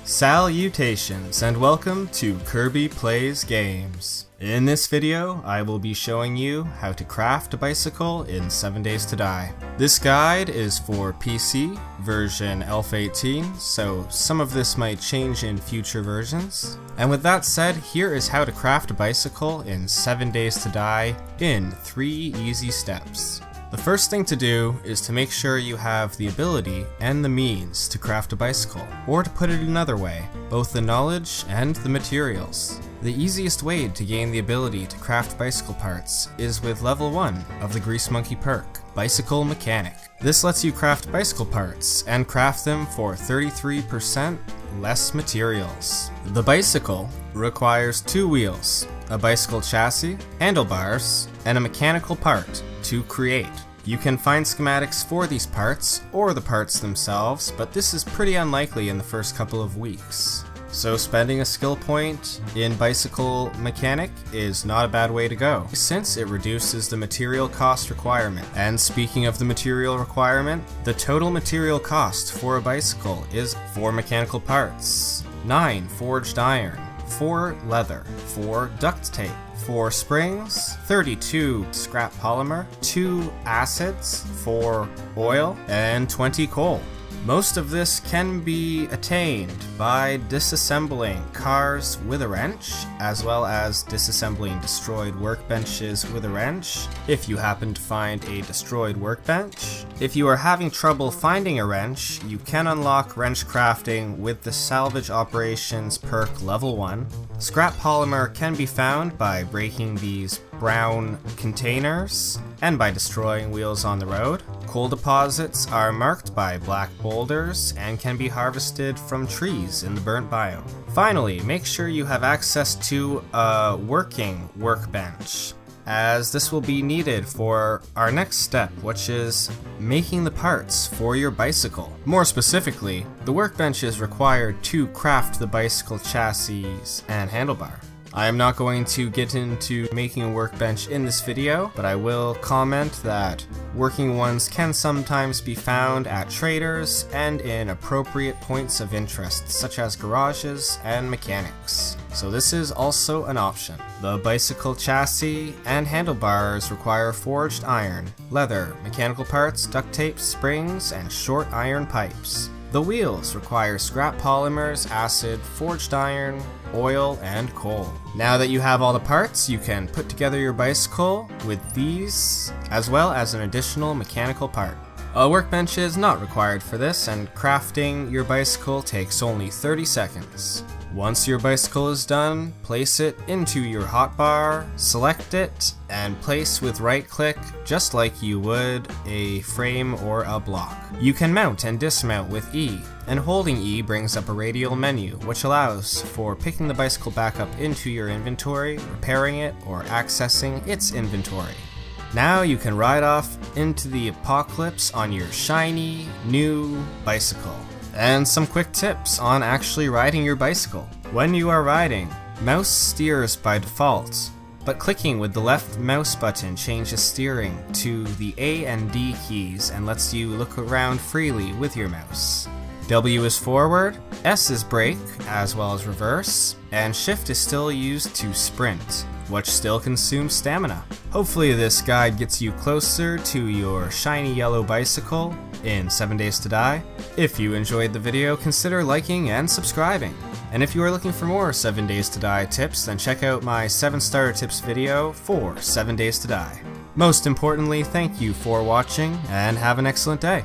Salutations and welcome to Kirby Plays Games. In this video, I will be showing you how to craft a bicycle in 7 Days to Die. This guide is for PC, version Alpha 18, so some of this might change in future versions. And with that said, here is how to craft a bicycle in 7 Days to Die in 3 easy steps. The first thing to do is to make sure you have the ability and the means to craft a bicycle, or to put it another way, both the knowledge and the materials. The easiest way to gain the ability to craft bicycle parts is with level 1 of the Grease Monkey perk, Bicycle Mechanic. This lets you craft bicycle parts and craft them for 33% less materials. The bicycle requires 2 wheels, a bicycle chassis, handlebars, and a mechanical part to create. You can find schematics for these parts, or the parts themselves, but this is pretty unlikely in the first couple of weeks. So spending a skill point in Bicycle Mechanic is not a bad way to go, since it reduces the material cost requirement. And speaking of the material requirement, the total material cost for a bicycle is 4 mechanical parts, 9 forged iron, 4 leather, 4 duct tape, 4 springs, 32 scrap polymer, 2 acids, 4 oil, and 20 coal. Most of this can be attained by disassembling cars with a wrench, as well as disassembling destroyed workbenches with a wrench, if you happen to find a destroyed workbench. If you are having trouble finding a wrench, you can unlock wrench crafting with the Salvage Operations perk level 1. Scrap polymer can be found by breaking these brown containers and by destroying wheels on the road. Coal deposits are marked by black boulders and can be harvested from trees in the burnt biome. Finally, make sure you have access to a working workbench, as this will be needed for our next step, which is making the parts for your bicycle. More specifically, the workbench is required to craft the bicycle chassis and handlebar. I am not going to get into making a workbench in this video, but I will comment that working ones can sometimes be found at traders and in appropriate points of interest, such as garages and mechanics. So this is also an option. The bicycle chassis and handlebars require forged iron, leather, mechanical parts, duct tape, springs, and short iron pipes. The wheels require scrap polymers, acid, forged iron, oil, and coal. Now that you have all the parts, you can put together your bicycle with these, as well as an additional mechanical part. A workbench is not required for this, and crafting your bicycle takes only 30 seconds. Once your bicycle is done, place it into your hotbar, select it, and place with right click just like you would a frame or a block. You can mount and dismount with E, and holding E brings up a radial menu, which allows for picking the bicycle back up into your inventory, repairing it, or accessing its inventory. Now you can ride off into the apocalypse on your shiny, new bicycle. And some quick tips on actually riding your bicycle. When you are riding, mouse steers by default, but clicking with the left mouse button changes steering to the A and D keys and lets you look around freely with your mouse. W is forward, S is brake, as well as reverse, and shift is still used to sprint, which still consumes stamina. Hopefully this guide gets you closer to your shiny yellow bicycle in 7 Days to Die. If you enjoyed the video, consider liking and subscribing. And if you are looking for more 7 Days to Die tips, then check out my 7 starter tips video for 7 Days to Die. Most importantly, thank you for watching and have an excellent day.